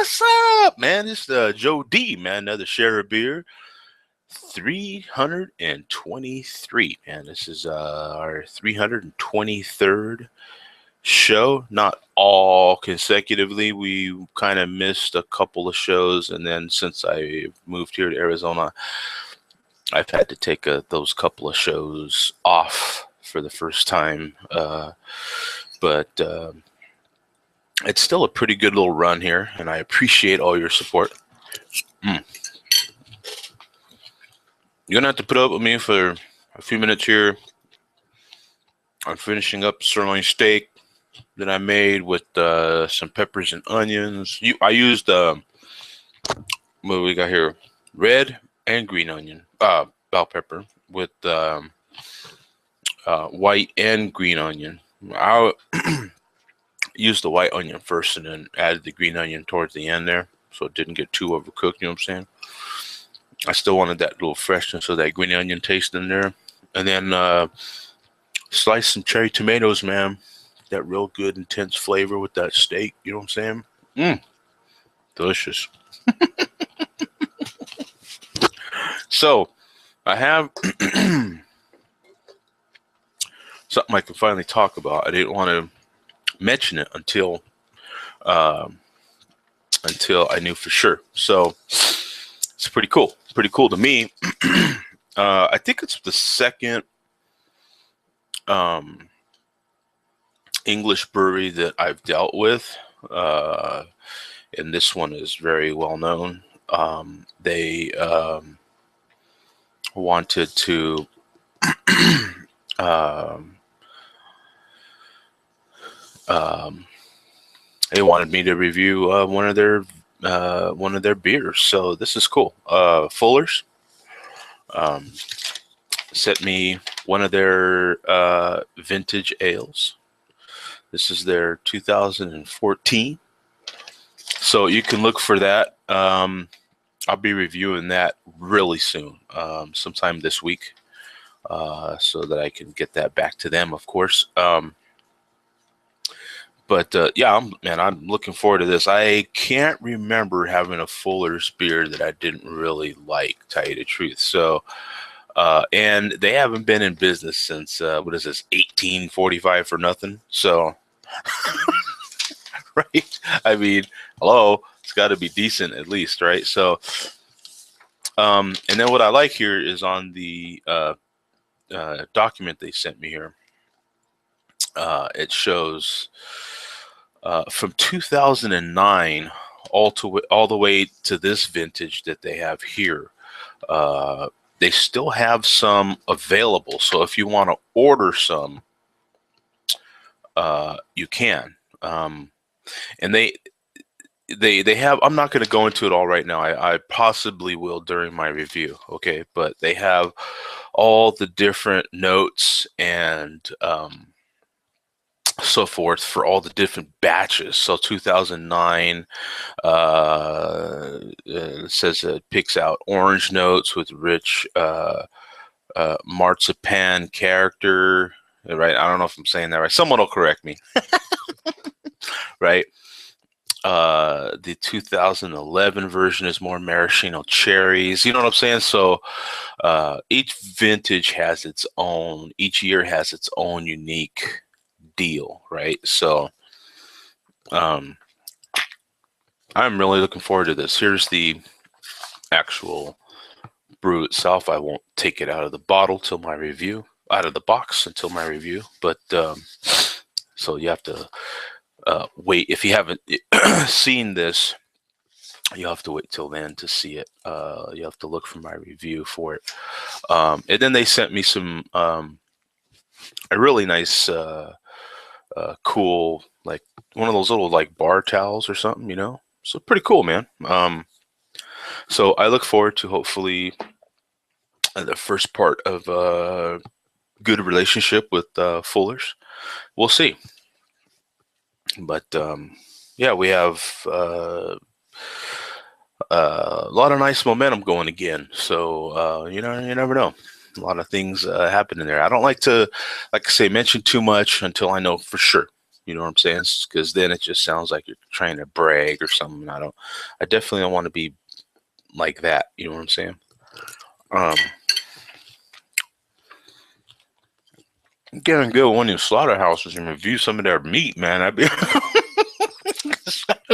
What's up, man? It's Joe D, man. Another share of beer. 323, man. This is our 323rd show. Not all consecutively. We kind of missed a couple of shows, and then since I moved here to Arizona, I've had to take those couple of shows off for the first time. But it's still a pretty good little run here, and I appreciate all your support. Mm. You're gonna have to put up with me for a few minutes here. I'm finishing up sirloin steak that I made with some peppers and onions. I used what we got here, red and green onion, bell pepper with white and green onion. I used the white onion first and then added the green onion towards the end there, so it didn't get too overcooked. You know what I'm saying? I still wanted that little freshness of that green onion taste in there. And then slice some cherry tomatoes, man. That real good, intense flavor with that steak. You know what I'm saying? Delicious. So, I have something I can finally talk about. I didn't want to mention it until I knew for sure. So, it's pretty cool. Pretty cool to me. I think it's the second English brewery that I've dealt with, and this one is very well known. They wanted to they wanted me to review one of their beers, so this is cool. Fuller's sent me one of their vintage ales. This is their 2014, so you can look for that. I'll be reviewing that really soon, sometime this week, so that I can get that back to them, of course. But yeah, I'm looking forward to this. I can't remember having a Fuller's beer that I didn't really like, to tell you the truth. So, and they haven't been in business since, what is this, 1845 for nothing? So, right? I mean, hello, it's got to be decent at least, right? So, and then what I like here is on the document they sent me here, it shows from 2009 all the way to this vintage that they have here. They still have some available, so if you want to order some, you can. And they have, I'm not going to go into it all right now. I possibly will during my review, okay? But they have all the different notes and so forth for all the different batches. So 2009, it says it picks out orange notes with rich marzipan character, right? I don't know if I'm saying that right. Someone will correct me. Right? The 2011 version is more maraschino cherries. You know what I'm saying? So each vintage has its own, each year has its own unique deal, right? So I'm really looking forward to this. Here's the actual brew itself. I won't take it out of the bottle till my review, out of the box until my review, but so you have to wait. If you haven't seen this, you have to wait till then to see it. You have to look for my review for it. And then they sent me some a really nice cool, like one of those little like bar towels or something, you know. So pretty cool, man. So I look forward to hopefully the first part of a good relationship with Fuller's. We'll see. But yeah, we have a lot of nice momentum going again. So you know, you never know. A lot of things happening there. I don't like to, like I say, mention too much until I know for sure. You know what I'm saying? Because then it just sounds like you're trying to brag or something. I definitely don't want to be like that. You know what I'm saying? Um, Getting good one of these slaughterhouses and review some of their meat, man. I'd be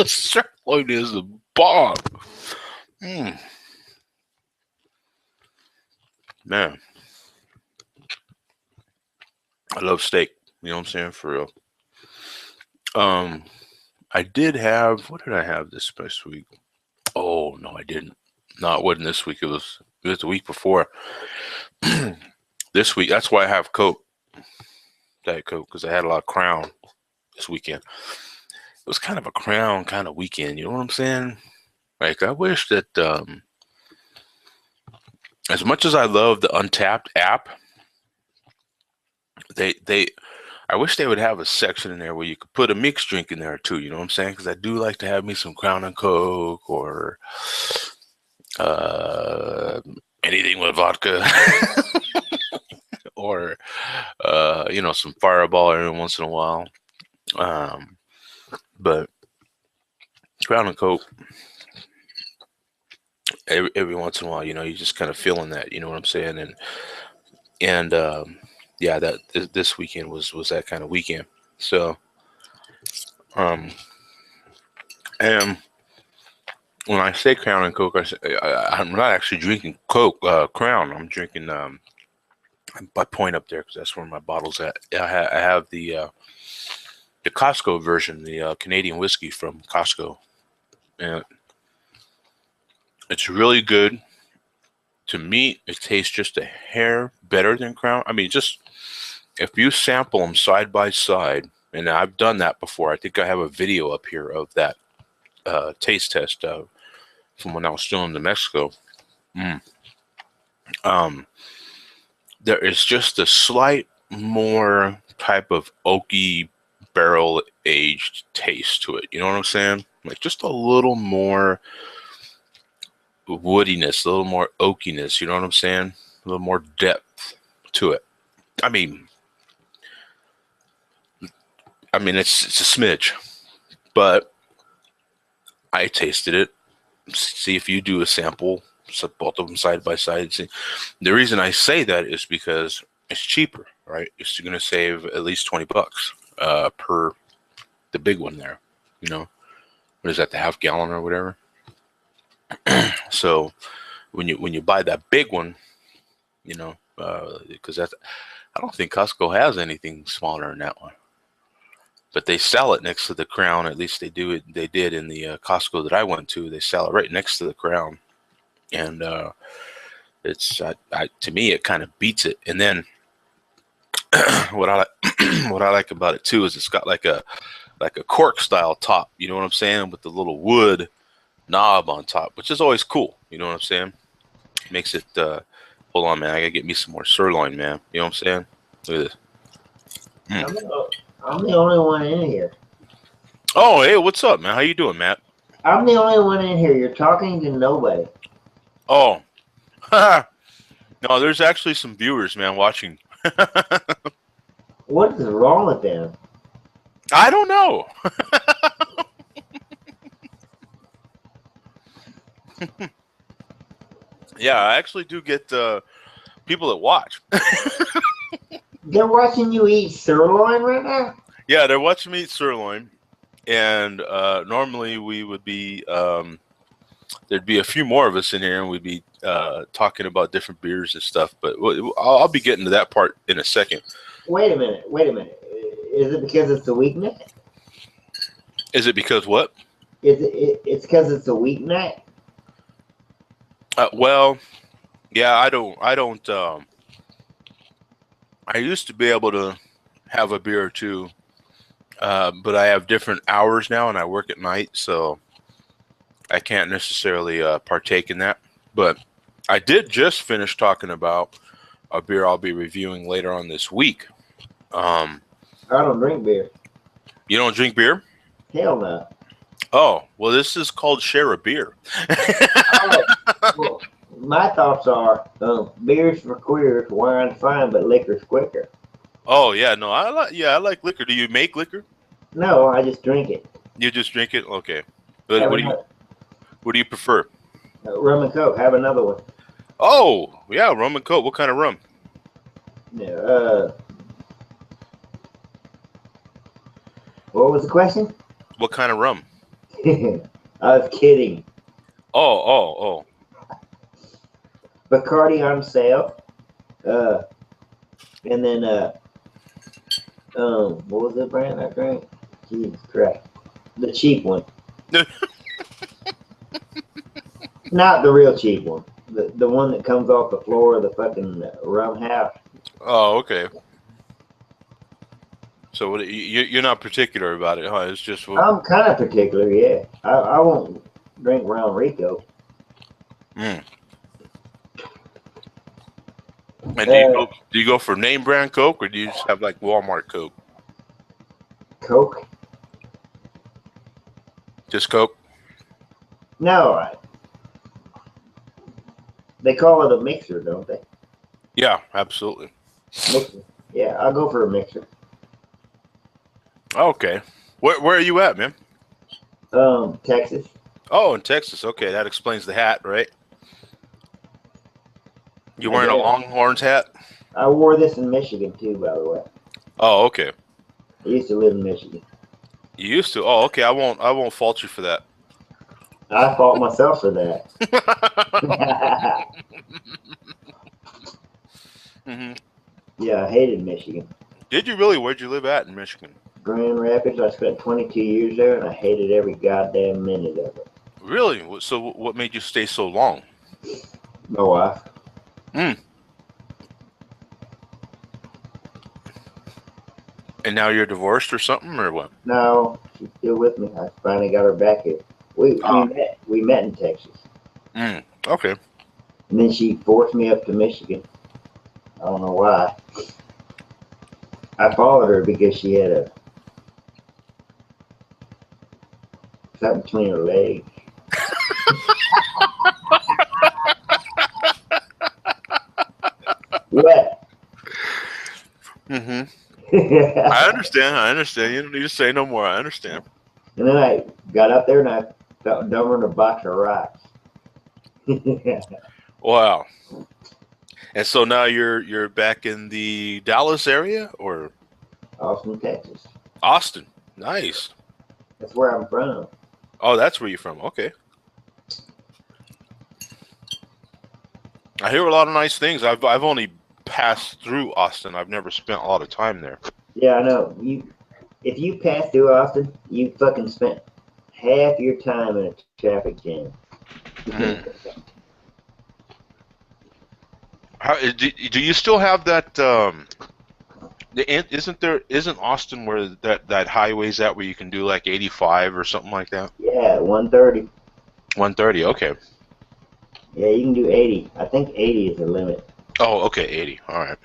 sirloin is a bomb. Mm, man, I love steak. You know what I'm saying? For real. Um, I did have, what did I have this past week? Oh no, I didn't. No, it wasn't this week. It was the week before. This week, that's why I have Coke, Diet Coke, because I had a lot of Crown this weekend. It was kind of a Crown kind of weekend. You know what I'm saying? Like I wish that, as much as I love the Untapped app, they I wish they would have a section in there where you could put a mixed drink in there too. You know what I'm saying? Because I do like to have me some Crown and Coke or uh, anything with vodka or some Fireball every once in a while. Um, but Crown and Coke every once in a while, you just kind of feeling that. You know what I'm saying? And yeah, that this weekend was that kind of weekend. So um, and when I say Crown and Coke, I'm not actually drinking Coke, Crown. I'm drinking. I point up there because that's where my bottle's at. I have the Costco version, the Canadian whiskey from Costco, and it's really good. To me, it tastes just a hair better than Crown. I mean, just if you sample them side by side, and I've done that before. I think I have a video up here of that taste test from when I was still in New Mexico. Mm. Um, there is just a slight more type of oaky barrel aged taste to it. You know what I'm saying? Like just a little more woodiness, a little more oakiness. You know what I'm saying? A little more depth to it. I mean, it's a smidge, but I tasted it. See if you do a sample, so both of them side by side. See, the reason I say that is because it's cheaper, right? It's going to save at least $20 per the big one there. You know, what is that? The half gallon or whatever. So when you buy that big one, because I don't think Costco has anything smaller than that one. But they sell it next to the Crown. At least they do it. They did in the Costco that I went to. They sell it right next to the Crown, and it's to me it kind of beats it. And then what I what I like about it too is it's got like a cork style top. You know what I'm saying? With the little wood knob on top, which is always cool. You know what I'm saying? Makes it. Hold on, man. I gotta get me some more sirloin, man. You know what I'm saying? Look at this. Mm. I'm the only one in here. Oh, hey, what's up, man? How you doing, Matt? I'm the only one in here. You're talking to nobody. Oh, no, there's actually some viewers, man, watching. What is wrong with them? I don't know. Yeah, I actually do get people that watch. They're watching you eat sirloin right now? Yeah, they're watching me eat sirloin. And normally we would be, there'd be a few more of us in here and we'd be talking about different beers and stuff. But I'll be getting to that part in a second. Wait a minute. Is it because it's a weeknight? Is it because what? It's because it's a weeknight? Well, yeah, I don't, I used to be able to have a beer or two, but I have different hours now and I work at night, so I can't necessarily partake in that. But I did just finish talking about a beer I'll be reviewing later on this week. I don't drink beer. You don't drink beer? Hell no. Oh, well, this is called Share a Beer. Well, my thoughts are beers for queers, wine's fine, but liquor's quicker. Oh, yeah, no, I like liquor. Do you make liquor? No, I just drink it. You just drink it? Okay. But Have another what do you prefer? rum and coke. Have another one. Oh, yeah, rum and coke. What kind of rum? Yeah, what was the question? What kind of rum? I was kidding. Oh. Bacardi on sale. Uh, and then what was the brand I drank? Jesus Christ, the cheap one, not the real cheap one. The one that comes off the floor of the fucking rum house. Oh, okay. So you're not particular about it, huh? It's just I'm kind of particular, yeah. I won't drink Round Rico. Mm. And Uh, do you go for name brand Coke or do you just have like Walmart Coke? Coke? Just Coke? No, they call it a mixer, don't they? Yeah, absolutely. Mixer. Yeah, I'll go for a mixer. Okay. Where are you at, man? Texas. Oh, in Texas. Okay, that explains the hat, right? You I wearing a guess. Longhorns hat? I wore this in Michigan too, by the way. Oh, okay. I used to live in Michigan. You used to. Oh, okay. I won't fault you for that. I fought myself for that. hmm Yeah, I hated Michigan. Did you really? Where'd you live at in Michigan? Grand Rapids, I spent 22 years there and I hated every goddamn minute of it. Really? So what made you stay so long? My wife. Hmm. And now you're divorced or something, or what? No, she's still with me. I finally got her back here. We Oh. met in Texas. Okay. And then she forced me up to Michigan. I don't know why. I followed her because she had a something between her legs. What? hmm I And understand. I understand. You don't need to say no more. I understand. then I got up there and I felt dumber than a box of rocks. Wow. And so now you're back in the Dallas area or Austin, Texas. Austin. Nice. That's where I'm from. Oh, that's where you're from. Okay. I hear a lot of nice things. I've only passed through Austin. I've never spent a lot of time there. Yeah, I know. If you pass through Austin, you fucking spent half your time in a traffic jam. Mm. Do you still have that? Isn't Austin where that highway's at where you can do like 85 or something like that? Yeah, 130. 130. Okay. Yeah, you can do 80. I think 80 is the limit. Oh, okay. 80. All right.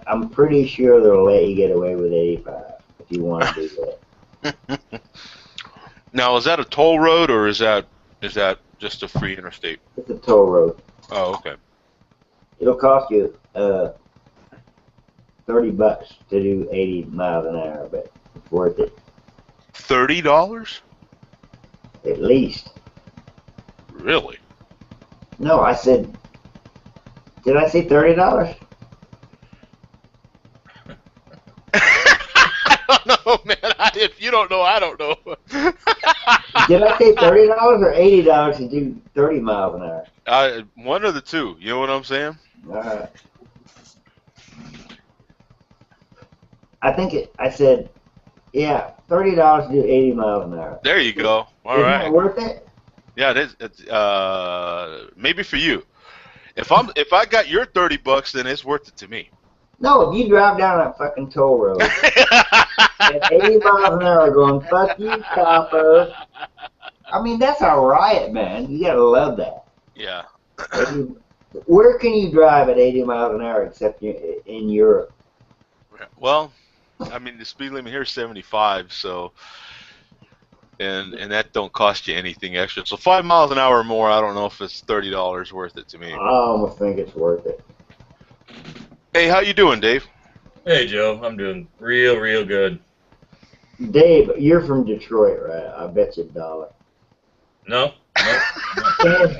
I'm pretty sure they'll let you get away with 85 if you want to do that. Now, is that a toll road or is that just a free interstate? It's a toll road. Oh, okay. It'll cost you $30 to do 80 miles an hour, but it's worth it. $30? At least. Really? No, I said, did I say $30? I don't know, man. If you don't know, I don't know. Did I say $30 or $80 to do 30 miles an hour? One of the two. You know what I'm saying? I think I said, yeah, $30 to do 80 miles an hour. There you go. All Isn't right. that worth it? Yeah, it is. Maybe for you. If I got your $30, then it's worth it to me. No, if you drive down that fucking toll road at 80 miles an hour going, fuck you, copper. I mean, that's a riot, man. You gotta love that. Yeah. Where can you drive at 80 miles an hour except in Europe? Well, I mean, the speed limit here is 75, so and that don't cost you anything extra. So 5 miles an hour more, I don't know if it's $30 worth it to me. I almost think it's worth it. Hey, how you doing, Dave? Hey, Joe. I'm doing real good. Dave, you're from Detroit, right? I bet you $1. No, no, Man,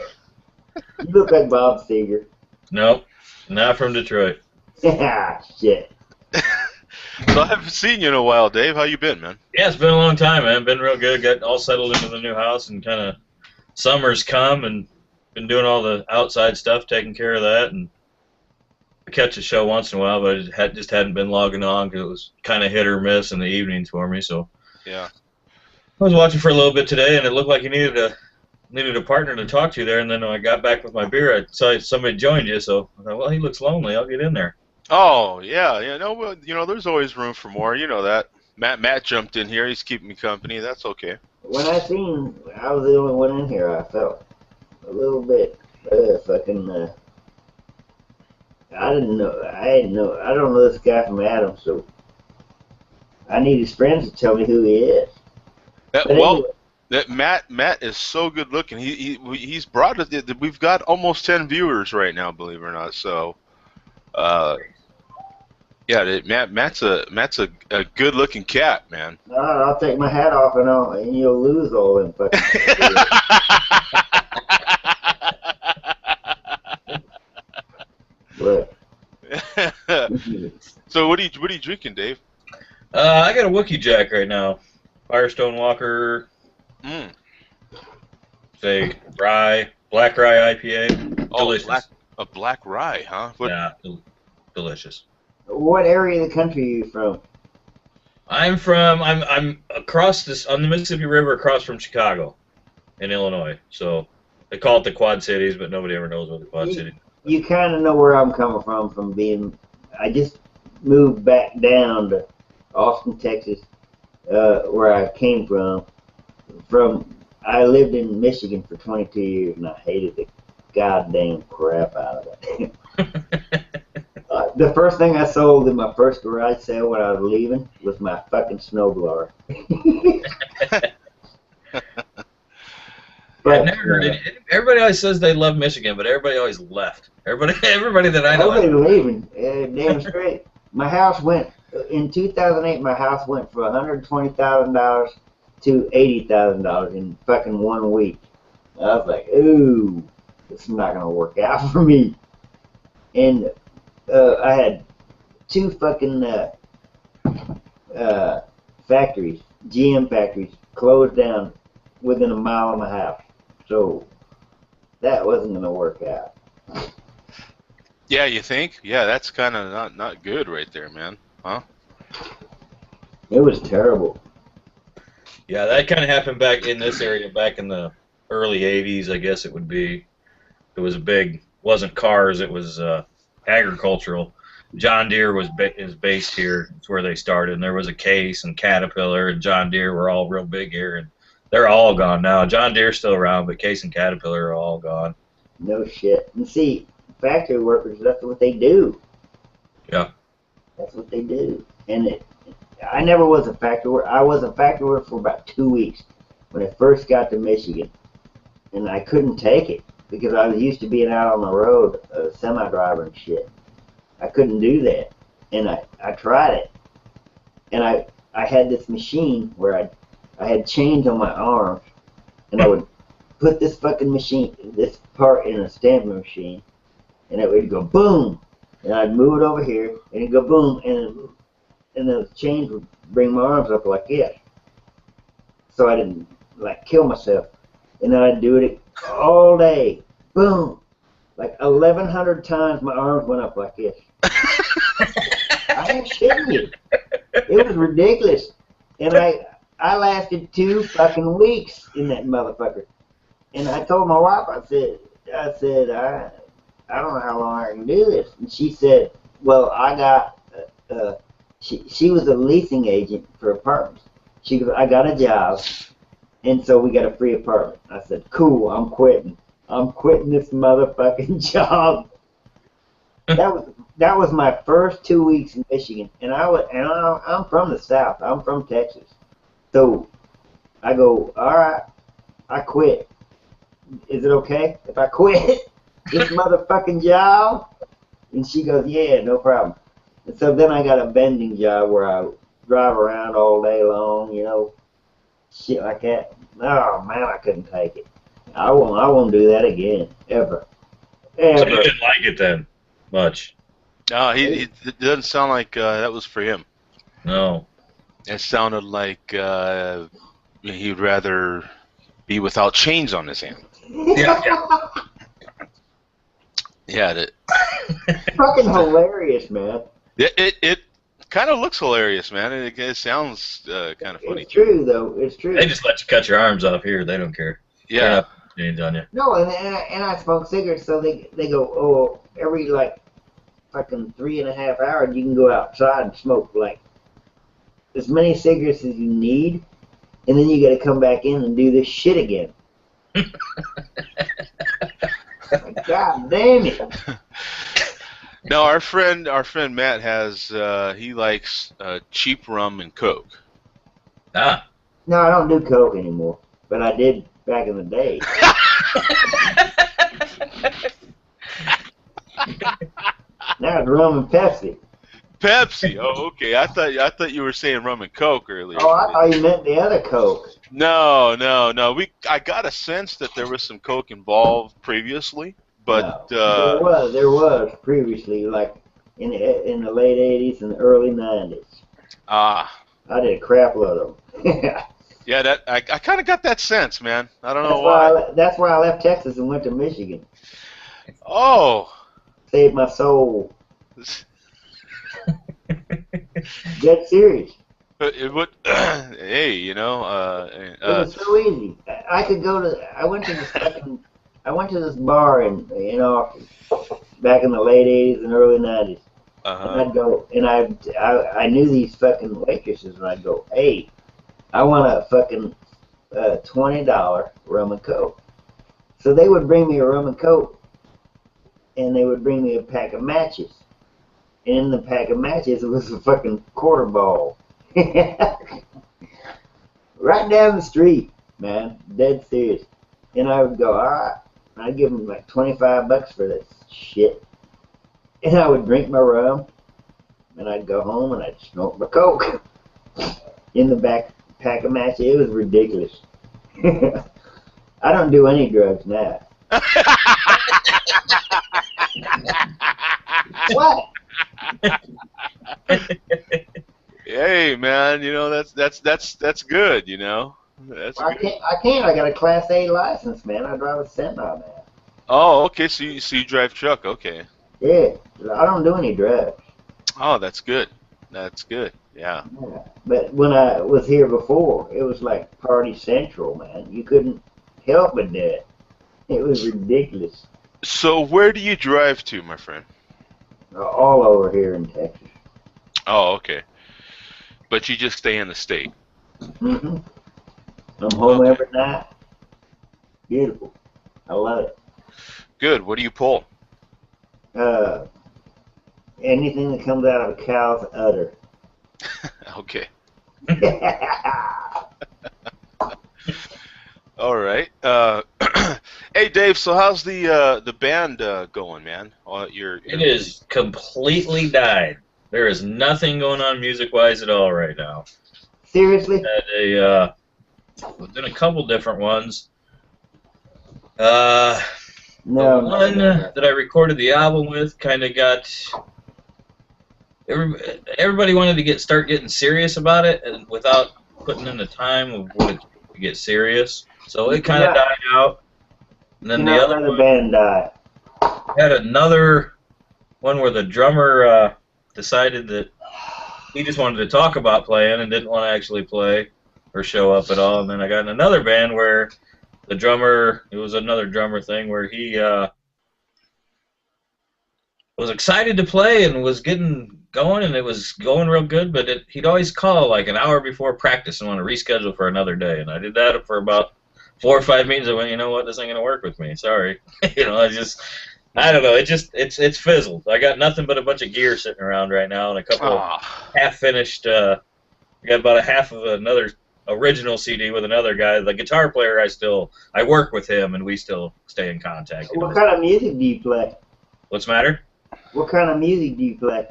you look like Bob Seger. no, not from Detroit. Ah, shit. So I haven't seen you in a while, Dave. How you been, man? Yeah, it's been a long time, man. Been real good. Got all settled into the new house, and kind of summer's come, and been doing all the outside stuff, taking care of that, and I catch a show once in a while, but it just hadn't been logging on because it was kind of hit or miss in the evenings for me. So Yeah. I was watching for a little bit today, and it looked like you needed a partner to talk to there. And then when I got back with my beer, I saw somebody joined you, so I thought, well, he looks lonely. I'll get in there. Oh, yeah, yeah. No, well, there's always room for more. You know that. Matt jumped in here. He's keeping me company. That's okay. When I was the only one in here, I felt a little bit fucking. I didn't know. I don't know this guy from Adam, so I need his friends to tell me who he is. But Well, anyway, that Matt is so good looking. He's brought us. We've got almost 10 viewers right now, believe it or not. So, yeah, Matt's a good looking cat, man. I'll take my hat off and you'll lose all them fucking. What? So what are you drinking, Dave? I got a Wookiee Jack right now. Firestone Walker, Mm. say black rye IPA. Oh, Delicious. black rye, huh? Yeah, delicious. What area of the country are you from? I'm across on the Mississippi River across from Chicago in Illinois. So they call it the Quad Cities, but nobody ever knows what the Quad Cities. You kind of know where I'm coming from being. I just moved back down to Austin, Texas, where I came from. I lived in Michigan for 22 years, and I hated the goddamn crap out of it. The first thing I sold in my first garage sale when I was leaving was my fucking snowblower. I've never heard it. Everybody always says they love Michigan, but everybody always left. Everybody that I know. Nobody leaving. Damn straight. My house went in 2008. My house went from $120,000 to $80,000 in fucking 1 week. I was like, ooh, this is not gonna work out for me. And I had two fucking factories, GM factories, closed down within a mile of my house. So that wasn't gonna work out. Yeah, you think? Yeah, that's kind of not good right there, man. Huh? It was terrible. Yeah, that kind of happened back in this area back in the early 80s, I guess it would be. It was wasn't cars, it was agricultural. John Deere is based here. It's where they started. And there was a Case and Caterpillar and John Deere were all real big here. And they're all gone now. John Deere's still around, but Case and Caterpillar are all gone. No shit. And see, factory workers, that's what they do. Yeah. That's what they do. And I never was a factory worker. I was a factory worker for about 2 weeks when I first got to Michigan. And I couldn't take it because I was used to being out on the road, a semi-driver and shit. I couldn't do that. And I tried it. And I had this machine where I had chains on my arms, and I would put this part in a stamping machine, and it would go boom, and I'd move it over here, and it'd go boom, and the chains would bring my arms up like this, so I didn't like kill myself, and then I'd do it all day, boom, like 1,100 times my arms went up like this. I ain't shitting you. It was ridiculous, and I lasted 2 fucking weeks in that motherfucker. And I told my wife, I said, I don't know how long I can do this. And she said, well, I got, she was a leasing agent for apartments. She goes, I got a job, and so we got a free apartment. I said, cool, I'm quitting. I'm quitting this motherfucking job. That was my first 2 weeks in Michigan, and I'm from the South. I'm from Texas. So I go, all right, I quit. Is it okay if I quit this motherfucking job? And she goes, yeah, no problem. And so then I got a vending job where I drive around all day long, shit like that. Oh man, I couldn't take it. I won't do that again, ever, So you ever. didn't like it then, much? No, it doesn't sound like that was for him. No. It sounded like he'd rather be without chains on his hand. Yeah. Yeah, Fucking hilarious, man. it kind of looks hilarious, man. It sounds kind of funny. It's true though. It's true. They just let you cut your arms off here. They don't care. They're Yeah. not putting chains on you. No, and I smoke cigarettes, so they go, oh, every like fucking 3.5 hours you can go outside and smoke like as many cigarettes as you need, and then you got to come back in and do this shit again. Like, God damn it! Now our friend Matt has he likes cheap rum and Coke. Ah. No, I don't do Coke anymore, but I did back in the day. Now it's rum and Pepsi. Pepsi. Oh, okay. I thought you were saying rum and Coke earlier. Oh, I thought you meant the other Coke. No. I got a sense that there was some Coke involved previously, but No, there was previously, like in the late '80s and early '90s. I did a crap load of them. yeah, that I kind of got that sense, man. I don't know why. That's why I left Texas and went to Michigan. Oh. Saved my soul. Dead serious. It would. Hey, It was so easy. I could go to. I went to this bar in Austin back in the late '80s and early '90s. And I'd go, and I knew these fucking waitresses, and I'd go, hey, I want a fucking $20 rum and Coke. So they would bring me a rum and Coke, and they would bring me a pack of matches. And in the pack of matches, it was a fucking quarter ball. Right down the street, man, dead serious. And I would go, all right. I'd give them like $25 for this shit. And I would drink my rum, and I'd go home and I'd smoke my Coke in the back pack of matches. It was ridiculous. I don't do any drugs now. What? Hey, man, that's good, That's I good. can't. I got a Class A license, man. I drive a semi now. Oh, okay. So you drive truck, okay. Yeah, I don't do any drugs. Oh, that's good. That's good. Yeah. Yeah. But when I was here before, it was like party central, man. You couldn't help but do it. It was ridiculous. So where do you drive to, my friend? All over here in Texas. Oh, okay. But you just stay in the state. Mm-hmm. I'm home every night. Beautiful. I love it. Good. What do you pull? Anything that comes out of a cow's udder. Okay. All right. Hey, Dave. So how's the band going, man? It is completely died. There is nothing going on music-wise at all right now. Seriously? Was in a couple different ones. The one that I recorded the album with kind of got. Everybody wanted to start getting serious about it, and without putting in the time of what it took to get serious. So it kind of died out. And then the other band died. Had another one where the drummer decided that he just wanted to talk about playing and didn't want to actually play or show up at all. And then I got in another band where the drummer, it was another drummer thing where he was excited to play and was getting going, and it was going real good, but he'd always call like an hour before practice and want to reschedule for another day. And I did that for about 4 or 5 meetings. I went, you know what, this ain't gonna work with me. Sorry. I don't know. It's fizzled. I got nothing but a bunch of gear sitting around right now and a couple of half-finished. I got about a half of another original CD with another guy. The guitar player, I work with him, and we still stay in contact. What kind of music do you play? What's the matter? What kind of music do you play?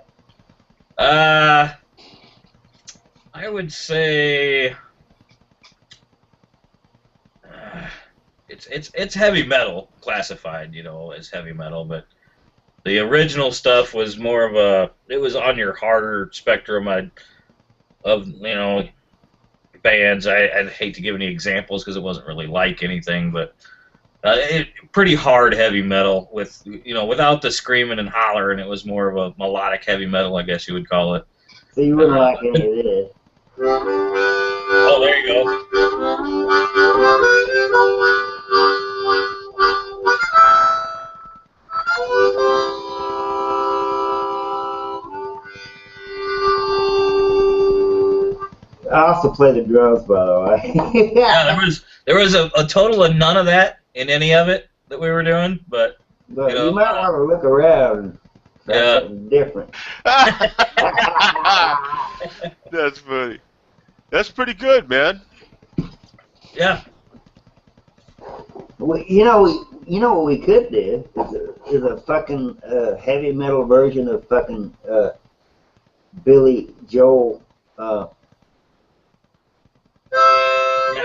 I I would say it's heavy metal classified, as heavy metal, but the original stuff was more of it was on your harder spectrum of bands. I'd hate to give any examples because it wasn't really like anything, but pretty hard heavy metal with without the screaming and hollering. It was more of a melodic heavy metal, I guess you would call it. So you wouldn't like any of this. Oh, there you go. I also play the drums, by the way. Yeah, there was a total of none of that in any of it that we were doing, but But you might want to look around and try something different. That's funny. That's pretty good, man. Yeah. You know what we could do is a fucking heavy metal version of fucking Billy Joel. Yeah,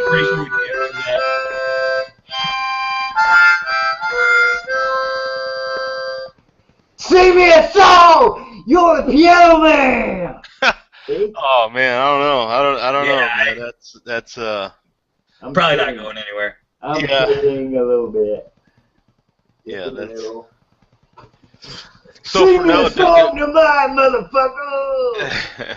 pretty sure we can do that. Sing me a song! You're the piano man! See? Oh man, I don't know. I don't know, Yeah, man. That's I'm probably not kidding. going anywhere. I'm Yeah. kidding a little bit. Yeah, Just a that's little. so Sing for me now. a song to mine, motherfucker!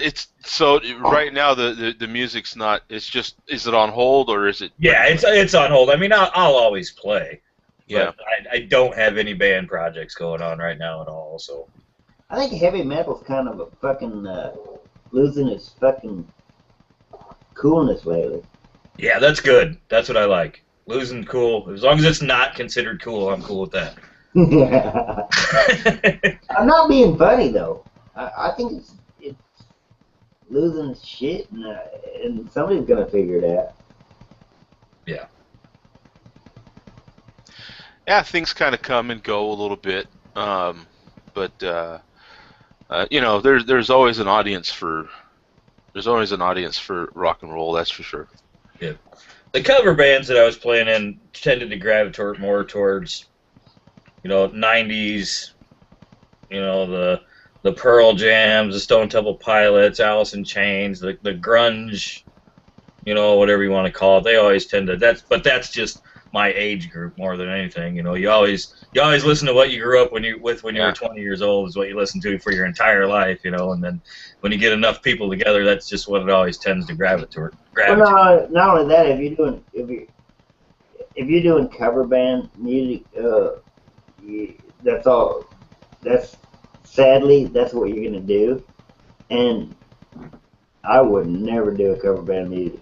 It's so right now the music's not. It's just, is it on hold or is it? Yeah, it's on hold. I mean, I'll always play. Yeah. But I don't have any band projects going on right now at all. So I think heavy metal's kind of a fucking losing its fucking coolness lately. yeah, that's good. That's what I like. Losing cool. As long as it's not considered cool, I'm cool with that. I'm not being funny though. I think it's losing its shit, and somebody's gonna figure it out. Yeah. Yeah, things kind of come and go a little bit, but there's always an audience for rock and roll. That's for sure. Yeah. The cover bands that I was playing in tended to gravitate more towards, 90s, the Pearl Jams, the Stone Temple Pilots, Alice in Chains, the grunge, whatever you want to call it. They always tend to. That's just my age group more than anything. You always listen to what you grew up when you were 20 years old is what you listen to for your entire life. And then when you get enough people together, that's just what it always tends to gravitate. Well, not only that, if you're doing cover band music, that's all. Sadly that's what you're gonna do, and I would never do a cover band music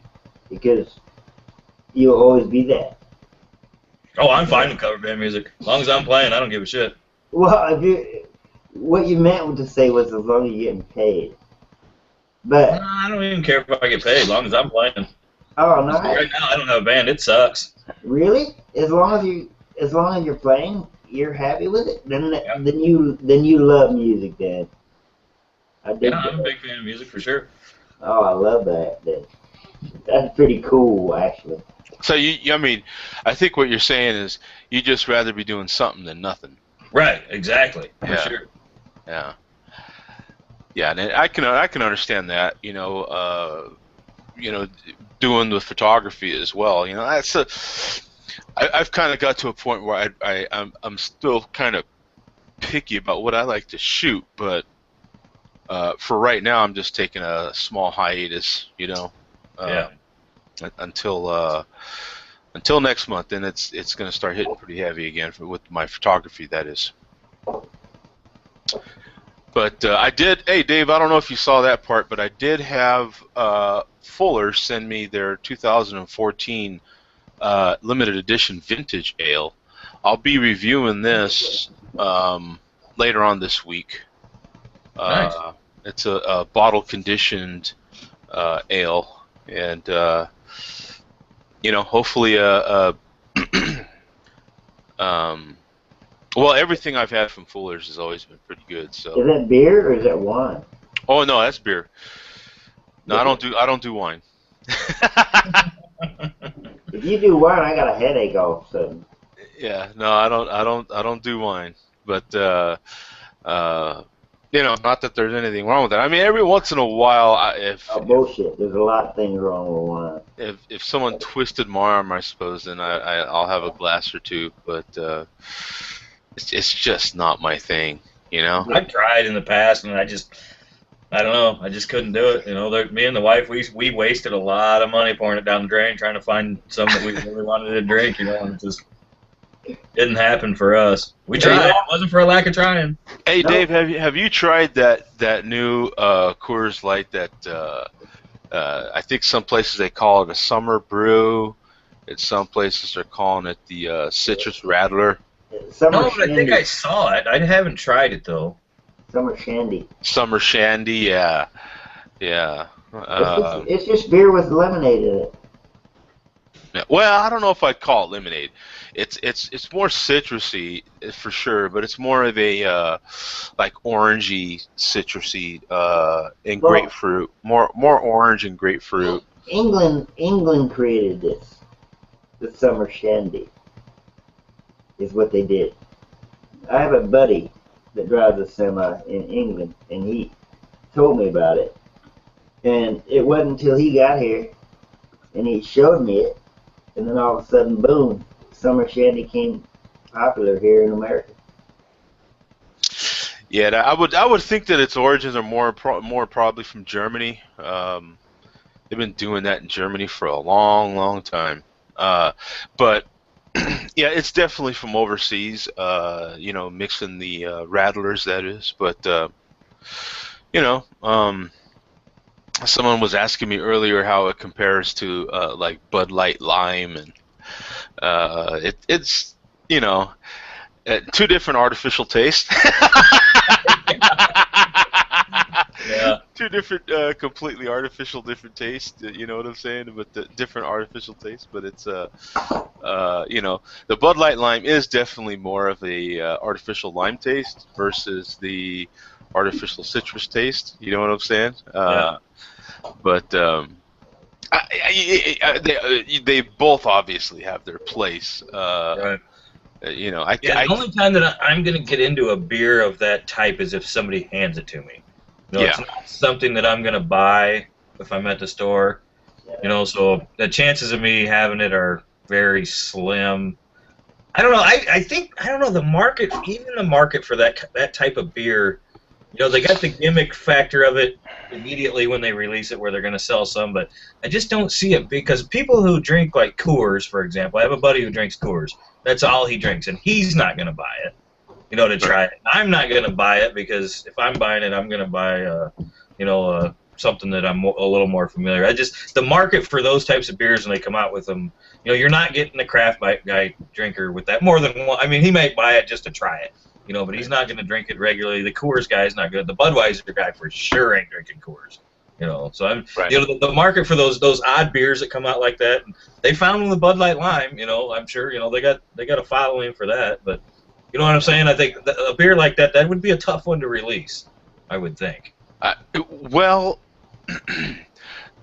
because you'll always be that. Oh, I'm fine with cover band music. As long as I'm playing, I don't give a shit. Well, what you meant to say was as long as you're getting paid. But I don't even care if I get paid, as long as I'm playing. oh no! Right now, I don't have a band. It sucks. Really? As long as you're playing, you're happy with it. Then you love music. Then I dig I'm a that. big fan of music for sure. Oh, I love that. That's pretty cool, actually. So I think what you're saying is you just rather be doing something than nothing. Right. Exactly. For Yeah. sure. Yeah. Yeah, and I can understand that. Doing the photography as well. I've kind of got to a point where I'm still kind of picky about what I like to shoot, but for right now I'm just taking a small hiatus. Yeah. Until next month, and it's going to start hitting pretty heavy again with my photography. That is. But I did. Hey, Dave, I don't know if you saw that part, but I did have Fuller send me their 2014 limited edition vintage ale. I'll be reviewing this later on this week. Nice. It's a bottle conditioned ale, and hopefully well, everything I've had from Fuller's has always been pretty good. So Is that beer or is that wine? Oh no, that's beer. No, If I don't do wine. you do wine, I got a headache all of a sudden. Yeah, no, I don't do wine. But uh, not that there's anything wrong with it. I mean, every once in a while, Oh, bullshit. There's a lot of things wrong with wine. if someone twisted my arm, I suppose, then I'll have a glass or two. But it's just not my thing, you know. I've tried in the past, and I don't know, I just couldn't do it. Me and the wife, we wasted a lot of money pouring it down the drain trying to find some that we really wanted to drink, and it just didn't happen for us. We tried. It wasn't for a lack of trying. Hey, Dave, have you tried that new Coors Light that I think some places they call it a summer brew. At some places they're calling it the citrus rattler. Summer I think I saw it. I haven't tried it though. Summer shandy. Summer shandy, yeah. It's just beer with lemonade in it. Well, I don't know if I'd call it lemonade. It's more citrusy for sure, but it's more of a like orangey citrusy and grapefruit. More orange and grapefruit. England created this. The summer shandy is what they did. I have a buddy that drives a semi in England, and he told me about it. And it wasn't until he got here and he showed me it, and then all of a sudden, boom, summer shandy became popular here in America. Yeah, I would think that its origins are more probably from Germany. They've been doing that in Germany for a long time. But yeah, it's definitely from overseas. Mixing the rattlers, that is. But someone was asking me earlier how it compares to like Bud Light Lime, and it's two different artificial tastes. Yeah. Two different, completely artificial, different tastes. You know what I'm saying? But the different artificial tastes. But it's the Bud Light Lime is definitely more of a artificial lime taste versus the artificial citrus taste. You know what I'm saying? Yeah. But they both obviously have their place. Right. The only time that I'm going to get into a beer of that type is if somebody hands it to me. It's not something that I'm going to buy if I'm at the store. So the chances of me having it are very slim. I don't know. I don't know, the market, even the market for that type of beer, they got the gimmick factor of it immediately when they release it where they're going to sell some, but I just don't see it because people who drink like Coors, for example, I have a buddy who drinks Coors. That's all he drinks, and he's not going to buy it, to try it. I'm not going to buy it because if I'm buying it, I'm going to buy, something that I'm a little more familiar. The market for those types of beers when they come out with them, you're not getting the craft guy drinker with that more than one. I mean, he might buy it just to try it, but he's not going to drink it regularly. The Coors guy is not good. The Budweiser guy for sure ain't drinking Coors. So I'm, right. The market for those odd beers that come out like that, they found the Bud Light Lime. I'm sure, they got a following for that. But you know what I'm saying? I think a beer like that would be a tough one to release, I would think. Well,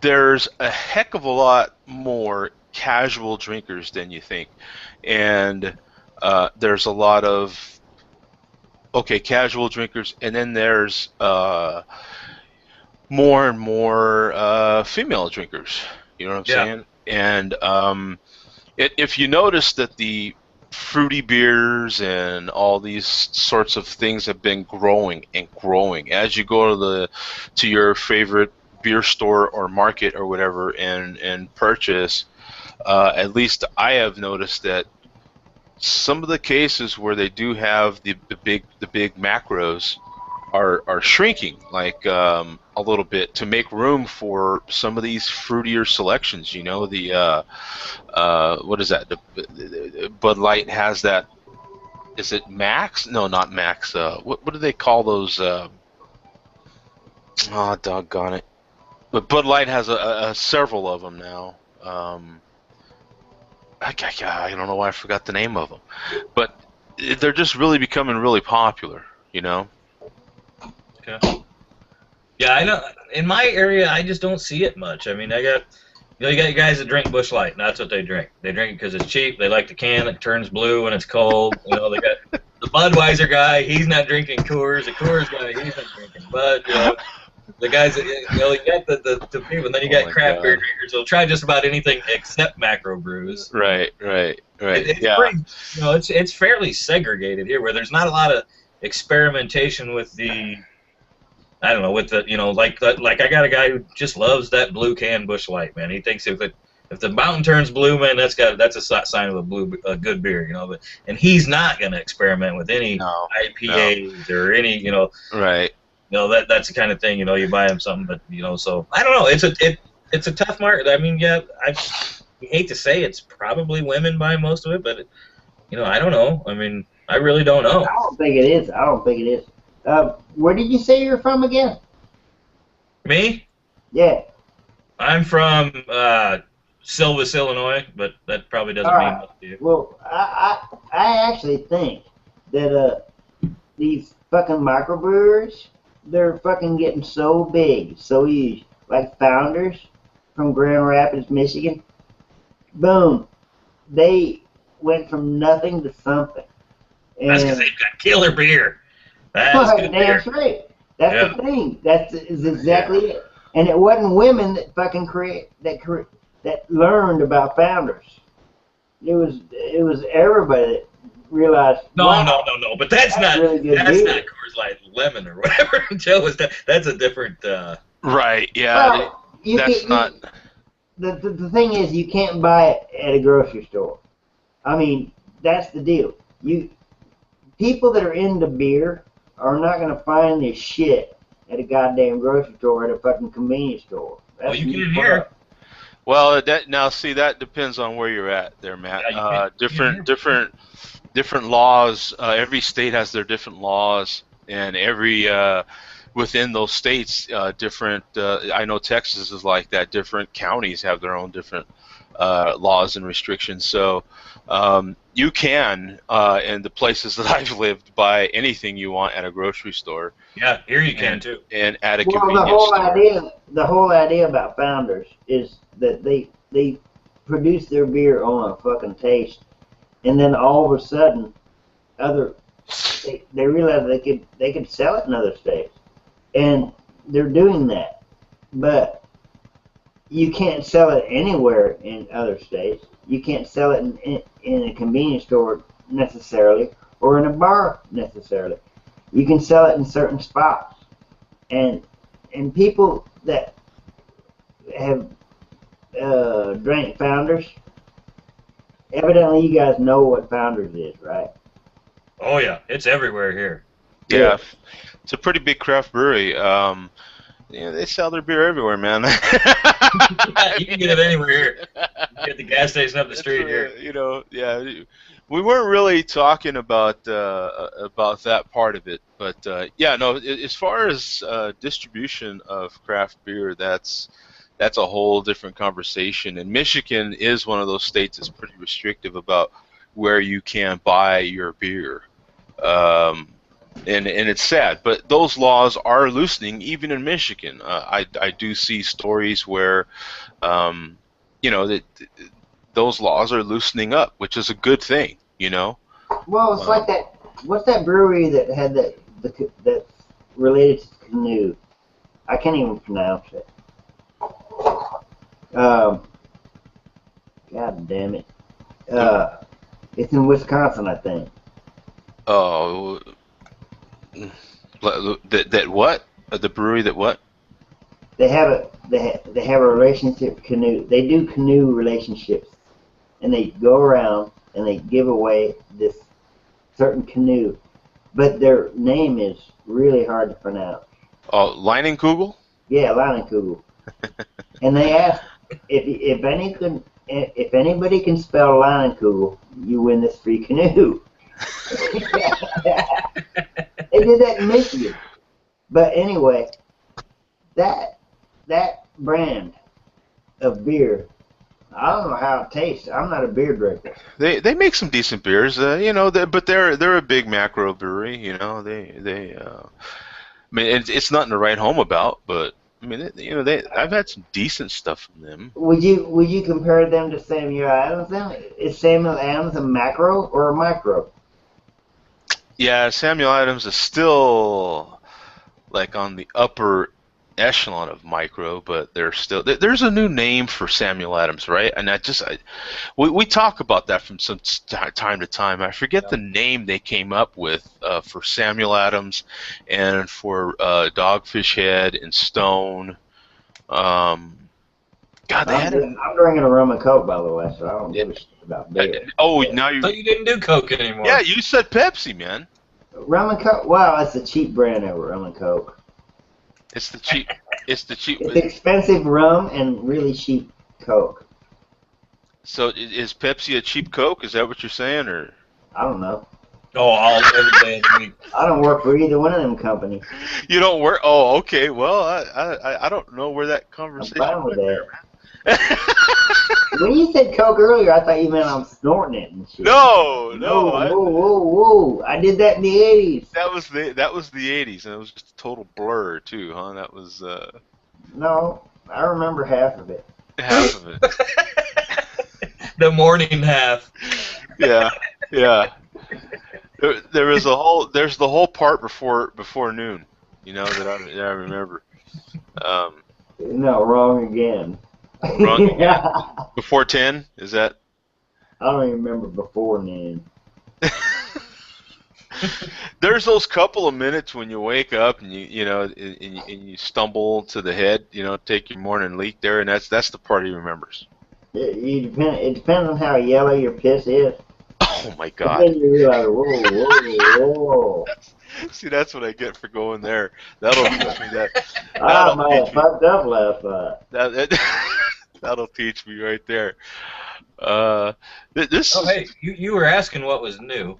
there's a heck of a lot more casual drinkers than you think, and there's a lot of casual drinkers, and then there's more and more female drinkers. You know what I'm saying? And if you notice that the fruity beers and all these sorts of things have been growing and growing as you go to your favorite beer store or market or whatever and purchase, at least I have noticed that some of the cases where they do have the big macros are shrinking like a little bit to make room for some of these fruitier selections. The what is that? The Bud Light has that. Is it Max? No, not Max. What do they call those? Oh, doggone it! But Bud Light has several of them now. I don't know why I forgot the name of them, but they're just really becoming really popular. Okay. Yeah, I know. In my area, I just don't see it much. I mean, you got guys that drink Busch Light, and that's what they drink. They drink it because it's cheap. They like the can that turns blue when it's cold. They got the Budweiser guy. He's not drinking Coors. The Coors guy, he's not drinking Bud. The guys that you got the people, and then you got craft beer drinkers. They'll try just about anything except macro brews. Right. It's Yeah. pretty, it's fairly segregated here, where there's not a lot of experimentation with the. I don't know, with the like I got a guy who just loves that blue can Busch Light, man. He thinks if the mountain turns blue, man, that's a sign of a good beer, But and he's not going to experiment with any IPAs or any, Right. That's the kind of thing, you buy him something, but so I don't know. It's a tough market. I mean, yeah, I hate to say it's probably women buy most of it, but I don't know. I mean, I really don't know. I don't think it is. Where did you say you're from again? Me? Yeah. I'm from Silvis, Illinois, but that probably doesn't mean much to you. Well, I actually think that these fucking microbrewers, they're fucking getting so big, so huge. Like Founders from Grand Rapids, Michigan. Boom. They went from nothing to something. And that's because they've got killer beer. That's good beer. Right. That's the thing. That's exactly it. And it wasn't women that fucking that learned about Founders. It was everybody that realized. No. But that's not really good that's beer. not Coors Light Lemon or whatever. Joe was that's a different. Right. Yeah. Well, that's not. The thing is, you can't buy it at a grocery store. I mean, that's the deal. People that are into beer are not going to find this shit at a goddamn grocery store or at a fucking convenience store. Well, you can hear. Well, that depends on where you're at there, Matt. Different laws. Every state has their different laws, and every within those states, different. I know Texas is like that. Different counties have their own different laws and restrictions. So you can, in the places that I've lived, buy anything you want at a grocery store. Yeah, here you can too. And at a Well, convenience store. the whole idea about Founders is that they produce their beer on a fucking taste, and then all of a sudden, they realize they could sell it in other states, and they're doing that, but you can't sell it anywhere in other states. You can't sell it in a convenience store necessarily, or in a bar necessarily. You can sell it in certain spots, and people that have drank Founders, evidently you guys know what Founders is, right? Oh yeah, it's everywhere here. Yeah, it's a pretty big craft brewery. They sell their beer everywhere, man. You can get it anywhere here. You can get the gas station up the street here. We weren't really talking about that part of it, but as far as distribution of craft beer, that's a whole different conversation. And Michigan is one of those states that's pretty restrictive about where you can buy your beer. And it's sad, but those laws are loosening even in Michigan. I do see stories where, that those laws are loosening up, which is a good thing, Well, it's like that. What's that brewery that had that related to canoe? I can't even pronounce it. God damn it! It's in Wisconsin, I think. Oh. That what? The brewery that what? They have a relationship canoe. They do canoe relationships, and they go around and they give away this certain canoe, but their name is really hard to pronounce. Oh, Leinenkugel? Yeah, Leinenkugel. And they ask if anybody can spell Leinenkugel, you win this free canoe. They did that in Michigan. But anyway, that brand of beer, I don't know how it tastes. I'm not a beer drinker. They make some decent beers, but they're a big macro brewery. mean, it's nothing to write home about, but I mean, I've had some decent stuff from them. Would you compare them to Samuel Adams then? Is Samuel Adams a macro or a micro? Yeah, Samuel Adams is still like on the upper echelon of micro, but there's a new name for Samuel Adams, right? And we talk about that from some time to time. I forget the name they came up with for Samuel Adams and for Dogfish Head and Stone. God, they had I'm drinking a rum and coke, by the way, so I don't give a shit about beer. Now So you didn't do Coke anymore. Yeah, you said Pepsi, man. Rum and coke. Wow, it's a cheap brand over rum and coke. It's the cheap. It's expensive rum and really cheap Coke. So is Pepsi a cheap Coke? Is that what you're saying, or? I don't know. Oh, every day of the week. I don't work for either one of them companies. You don't work? Oh, okay. Well, I don't know where that conversation. I'm fine with that. When you said Coke earlier, I thought you meant I'm snorting it and shit. No. Whoa. I did that in the 80s. That was the 80s, and it was just a total blur too, huh? That was. No, I remember half of it. Half of it. The morning half. Yeah. There's the whole part before noon, that I remember. No, wrong again. Wrong again. Before 10, is that? I don't even remember before noon. There's those couple of minutes when you wake up and you stumble to the head, take your morning leak there, and that's the part he remembers. It depends on how yellow your piss is. Oh my God! Then you realize, whoa. See, that's what I get for going there. That'll teach me that. I might have fucked up last night. That'll teach me right there. Hey, you were asking what was new.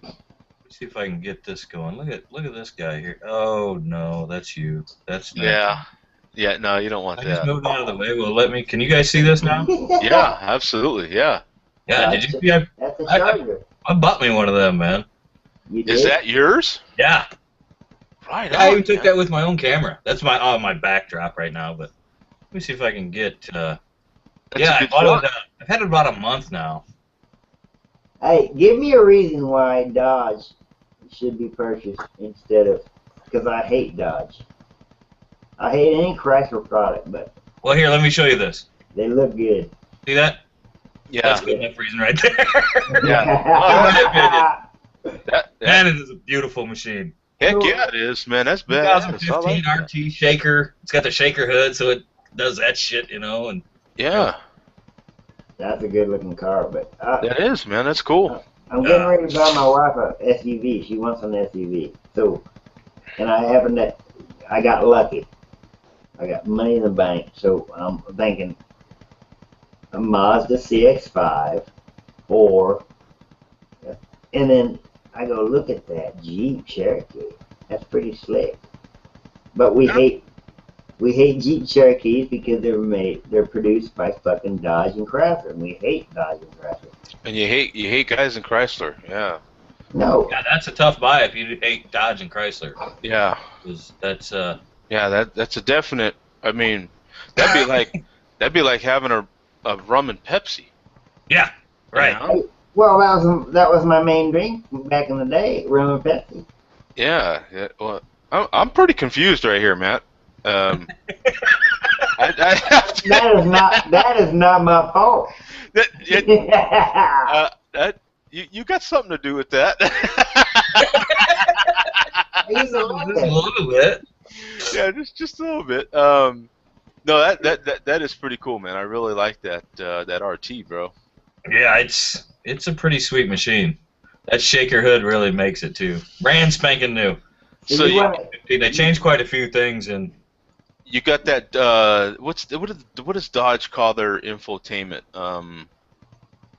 Let me see if I can get this going. Look at this guy here. Oh no, that's you. That's not yeah. you. Yeah, no, you don't want I that. just moved out of the way. Well, can you guys see this now? Yeah, absolutely, yeah. Yeah, did you see? That's a charger. I bought me one of them, man. You did? Is that yours? Yeah. Right. I even took that with my own camera. That's my backdrop right now. But let me see if I can get. I bought it. I've had it about a month now. Hey, give me a reason why Dodge should be purchased instead of, because I hate Dodge. I hate any Chrysler product, but. Well, here, let me show you this. They look good. See that? Yeah. That's good enough reason right there. Yeah. Man, it is a beautiful machine. Heck yeah, it is, man. That's bad. 2015 RT shaker. It's got the shaker hood, so it does that shit, and. Yeah. That's a good looking car, but. That is, man. That's cool. I'm getting ready to buy my wife a SUV. She wants an SUV. So, and I got lucky. I got money in the bank, so I'm thinking a Mazda CX-5 and then I go, look at that Jeep Cherokee. That's pretty slick. But we hate Jeep Cherokees because they're produced by fucking Dodge and Chrysler, and we hate Dodge and Chrysler. And you hate guys in Chrysler, yeah. No. Yeah, that's a tough buy if you hate Dodge and Chrysler. Yeah. That's Yeah, that's a definite. I mean, that'd be like having a rum and Pepsi. Yeah. Right. Well, that was my main drink back in the day, rum and Pepsi. Yeah. Well, I'm pretty confused right here, Matt. I have to, that is not my fault. You got something to do with that. Just a little bit. Yeah, just a little bit. No, that is pretty cool, man. I really like that RT, bro. Yeah, it's a pretty sweet machine. That shaker hood really makes it too. Brand spanking new. So they changed quite a few things, and you got that. What does Dodge call their infotainment? The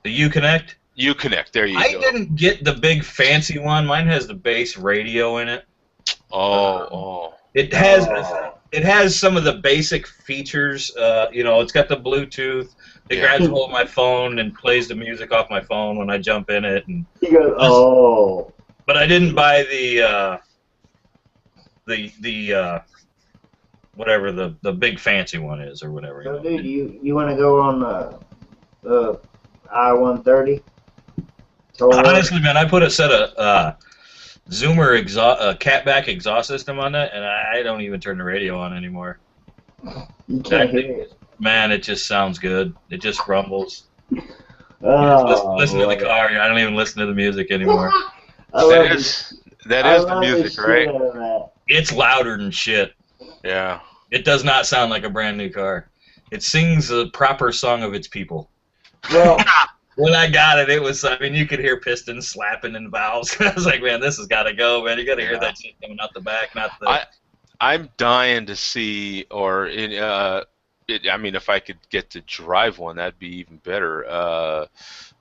Uconnect. Uconnect. There you go. I didn't get the big fancy one. Mine has the base radio in it. It has some of the basic features. It's got the Bluetooth. It grabs hold of my phone and plays the music off my phone when I jump in it. And he goes, oh. But I didn't buy the the whatever the big fancy one is or whatever. So, dude, you want to go on the I-130? Honestly, man, I put a set of Zoomer catback exhaust system on that, and I don't even turn the radio on anymore. You can't hear it. Man, it just sounds good. It just rumbles. Oh, listen to the car. I don't even listen to the music anymore. That is the music, right? It's louder than shit. Yeah. It does not sound like a brand new car. It sings a proper song of its people. Well, when I got it, it was, I mean, you could hear pistons slapping and valves. I was like, man, this has got to go, man. You got to hear that shit coming out the back, not the... I'm dying to see, I mean, if I could get to drive one, that'd be even better.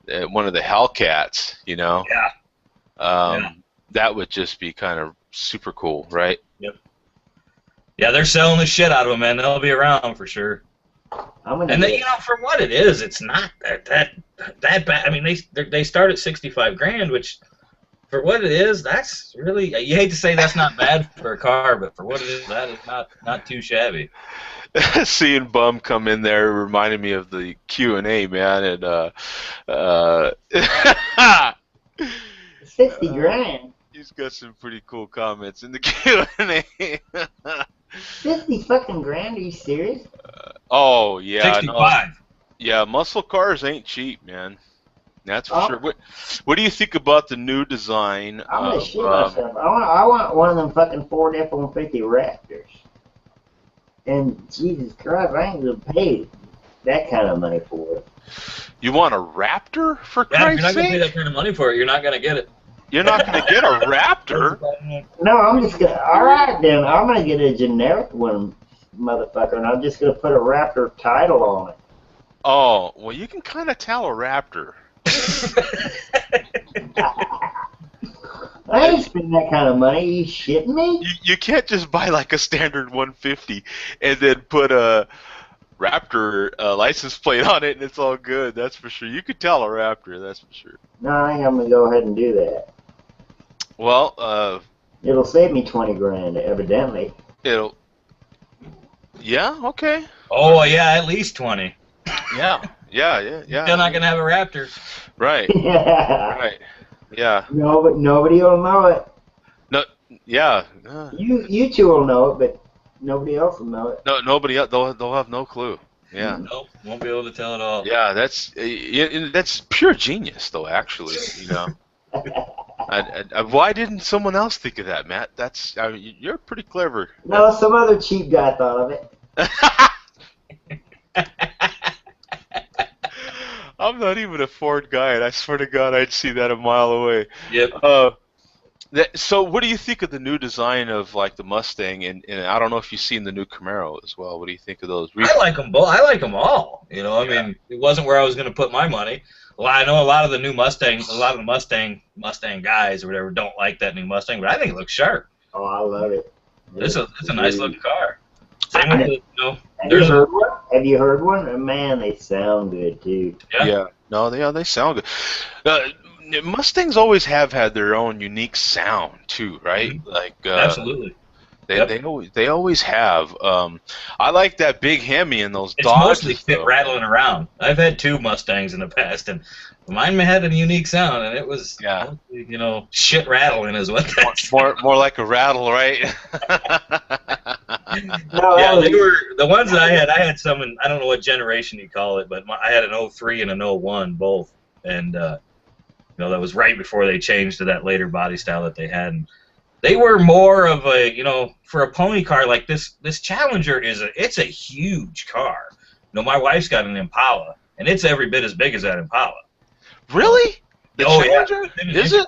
One of the Hellcats, you know? Yeah. That would just be kind of super cool, right? Yep. Yeah, they're selling the shit out of them, man. They'll be around for sure. And they, you know, for what it is, it's not that bad. I mean, they start at $65,000, which for what it is, that's really, you hate to say that's not bad for a car, but for what it is, that is not too shabby. Seeing Bum come in there reminded me of the Q&A, man, and 60 grand. He's got some pretty cool comments in the Q&A. 50 fucking grand? Are you serious? Oh yeah, 65. No, yeah, muscle cars ain't cheap, man. That's for sure. What do you think about the new design? I'm gonna shit myself. I want one of them fucking Ford F-150 Raptors. And Jesus Christ, I ain't gonna pay that kind of money for it. You want a Raptor, for Christ's sake? If you're not gonna pay that kind of money for it, you're not gonna get it. You're not gonna get a Raptor? No, I'm just gonna. All right, then I'm gonna get a generic one, motherfucker, and I'm just gonna put a Raptor title on it. Oh, well, you can kind of tell a Raptor. I ain't spending that kind of money. Are you shitting me? You can't just buy like a standard 150 and then put a Raptor license plate on it and it's all good. That's for sure. You could tell a Raptor. That's for sure. No, I think I'm gonna go ahead and do that. Well, it'll save me 20 grand, evidently. Yeah. Okay. Oh yeah, at least 20. Yeah. You're not gonna have a Raptor. Right. Yeah. Right. Yeah. No, but nobody will know it. No. Yeah. You two will know it, but nobody else will know it. No. Nobody else. They'll have no clue. Yeah. Nope. Won't be able to tell it all. Yeah. That's pure genius, though. Actually, you know. Why didn't someone else think of that, Matt? You're pretty clever. No, some other cheap guy thought of it. I'm not even a Ford guy, and I swear to God, I'd see that a mile away. Yep. So, what do you think of the new design of like the Mustang, and I don't know if you've seen the new Camaro as well. What do you think of those? I like them both. I like them all. You know, I mean, it wasn't where I was going to put my money. Well, I know a lot of the new Mustangs, a lot of the Mustang guys or whatever don't like that new Mustang, but I think it looks sharp. Oh, I love it. It's a nice looking car. Same with the, you know, have you heard one? Man, they sound good too. Yeah. No, they sound good. Mustangs always have had their own unique sound too, right? Mm-hmm. Like absolutely. They always have. I like that big Hemi in those Dodges. It's mostly fit rattling around. I've had 2 Mustangs in the past, and mine had a unique sound, and it was you know, shit rattling is what that's more like a rattle, right? Yeah, they were the ones that I had. I had some in, I don't know what generation you call it, but I had an 03 and an 01 both, and you know, that was right before they changed to that later body style that they had. And they were more of a, you know, for a pony car like this Challenger it's a huge car. You know, my wife's got an Impala, and it's every bit as big as that Impala. Really? The Challenger? Yeah. Is it?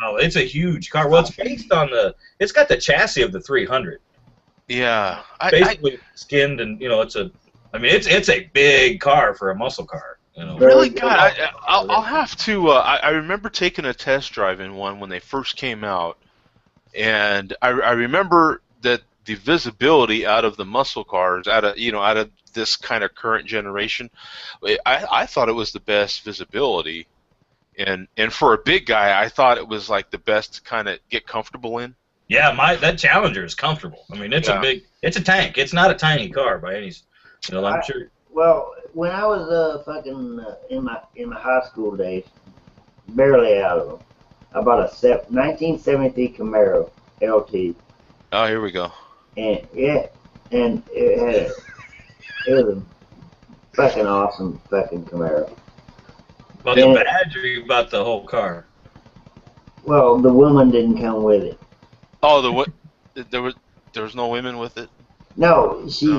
It's a huge car. Well, it's based on it's got the chassis of the 300. Yeah. Basically skinned, and you know, it's a big car for a muscle car. You know? Really? God, I'll have to. I remember taking a test drive in one when they first came out, and I remember that the visibility out of the muscle cars, out of this kind of current generation, I thought it was the best visibility, and for a big guy, I thought it was like the best to kind of get comfortable in. Yeah, that Challenger is comfortable. I mean, Yeah. it's a tank. It's not a tiny car by any, I'm sure. Well, when I was in my high school days, barely out of them, I bought a 1973 Camaro LT, Oh, here we go. and yeah, and it was a fucking awesome fucking Camaro. About And the badge or about the whole car? well, the woman didn't come with it. Oh, there was no women with it. No, No. she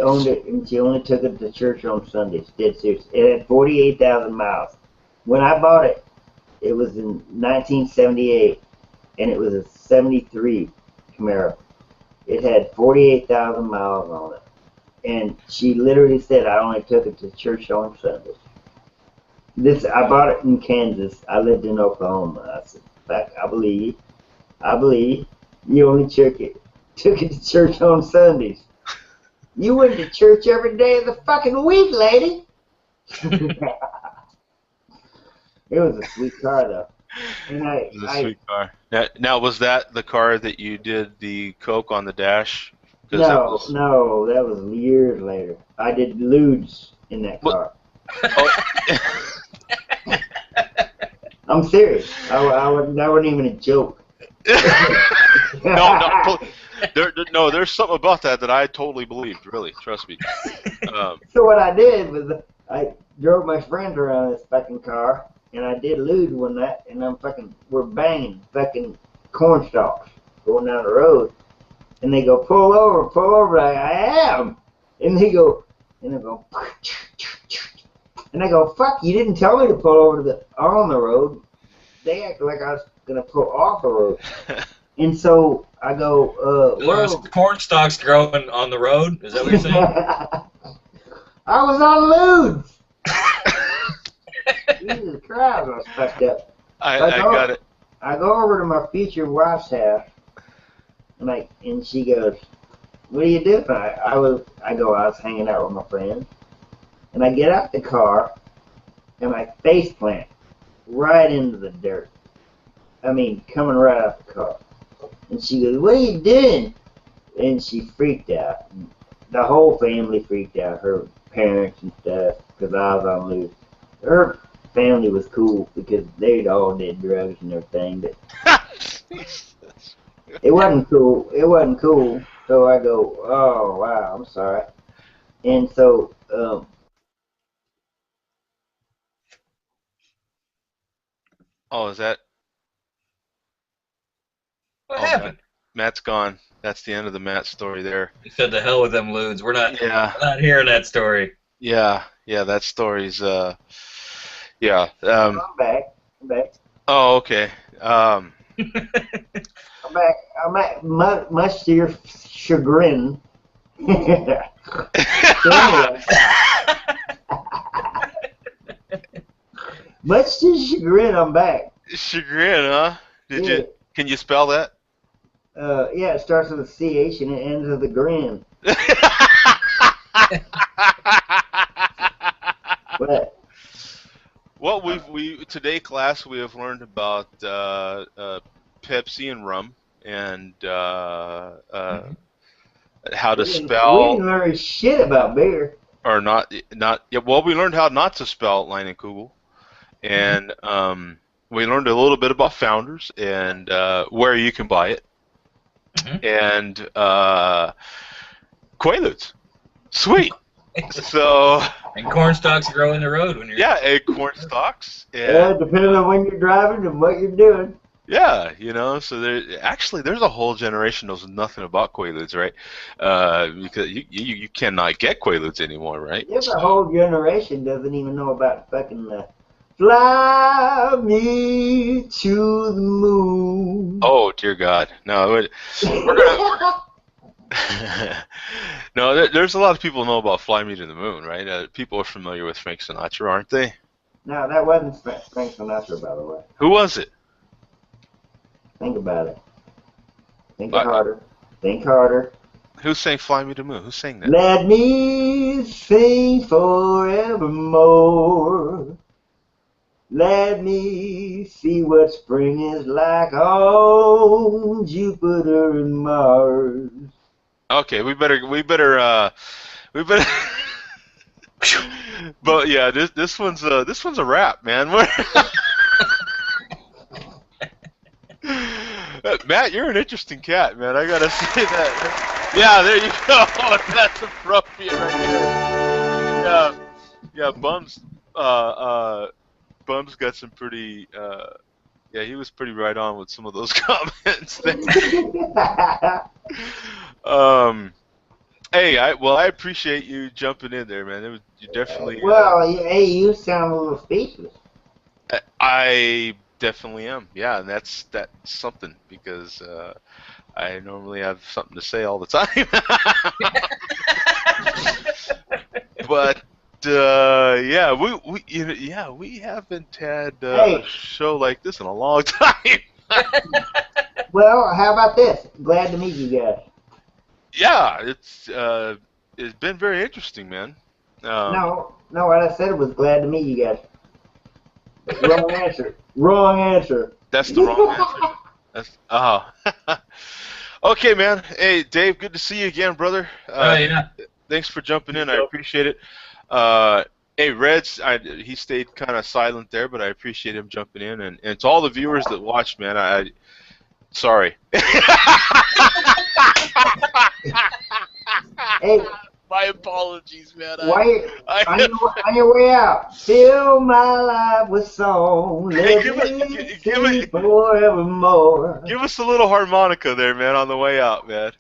owned it, and she only took it to church on Sundays. Dead serious. It had 48,000 miles. When I bought it, it was in 1978, and it was a 73 Camaro. It had 48,000 miles on it, and she literally said, "I only took it to church on Sundays." I bought it in Kansas. I lived in Oklahoma. I said, "Fuck, I believe. You only took it to church on Sundays. You went to church every day of the fucking week, lady." It was a sweet car, though. And It was a sweet car. Now, was that the car that you did the Coke on the dash? No, that was years later. I did lewds in that car. Oh. I'm serious. That wasn't even a joke. No, there's something about that I totally believed. Really, trust me. So what I did was I drove my friend around this fucking car, and I did lewd one night, and we're banging fucking corn stalks going down the road, and they go, pull over. I am, and they go, and I go, and I go, fuck, you didn't tell me to pull over on the road. They acted like I was gonna pull off the road. And so I go, There's corn stalks growing on the road? Is that what you're saying? I was on lewds. Jesus Christ, I was fucked up. I got it. I go over to my future wife's house, and she goes, "What are you doing?" I was hanging out with my friends, and I get out the car, and I face plant right into the dirt. I mean, coming right out the car. And she goes, "What are you doing?" And she freaked out. The whole family freaked out. Her parents and stuff, because I was on loose. Her family was cool because they all did drugs and everything, but it wasn't cool. So I go, "Oh wow, I'm sorry." And so Oh, is that? What Oh, happened? Matt's gone. That's the end of the Matt story there. He said, "The hell with them lewds. We're not hearing that story." Yeah. That story's yeah. I'm back. Oh, okay. I'm back. Much to your chagrin. Anyway, much to chagrin, I'm back. Chagrin, huh? Can you spell that? Yeah, it starts with a CH and it ends with a grin. What? Well, today class we have learned about Pepsi and rum and how to spell. We didn't learn shit about beer. Or not. Yeah, well, we learned how not to spell Leinenkugel, and we learned a little bit about Founders and where you can buy it, and Quaaludes. Sweet. So. And corn stalks grow in the road when you're. Yeah, corn stalks. Yeah, depending on when you're driving and what you're doing. Yeah, so there's a whole generation knows nothing about Quaaludes, right? Because you cannot get Quaaludes anymore, right? There's a whole generation doesn't even know about fucking fly me to the moon. Oh dear God, no, we're gonna. No, there's a lot of people who know about Fly Me to the Moon, right? People are familiar with Frank Sinatra, aren't they? No, that wasn't Frank Sinatra, by the way. Who was it? Think about it. Think harder. Think harder. Who sang Fly Me to the Moon? Who sang that? Let me sing forevermore. Let me see what spring is like on Jupiter and Mars. Okay, we better. But yeah, this one's a wrap, man. Matt, you're an interesting cat, man. I gotta say that. Yeah, there you go. That's appropriate right there. Yeah, yeah. Bum's got some pretty. Yeah, he was pretty right on with some of those comments there. Um. Hey, I appreciate you jumping in there, man. You definitely. Well, hey, you sound a little speechless. I definitely am. Yeah, and that's something because I normally have something to say all the time. But yeah, we haven't had a show like this in a long time. Well, how about this? Glad to meet you guys. Yeah, it's been very interesting, man. No, what I said was glad to meet you guys. Wrong answer. Wrong answer. That's the wrong answer. That's okay, man. Hey, Dave, good to see you again, brother. Yeah. Thanks for jumping in. I appreciate it. Hey, Reds, he stayed kind of silent there, but I appreciate him jumping in. And to all the viewers that watched, man, sorry. Hey, my apologies, man. On your way out, fill my life with song. Let me sing forevermore. Give us a little harmonica there, man, on the way out, man.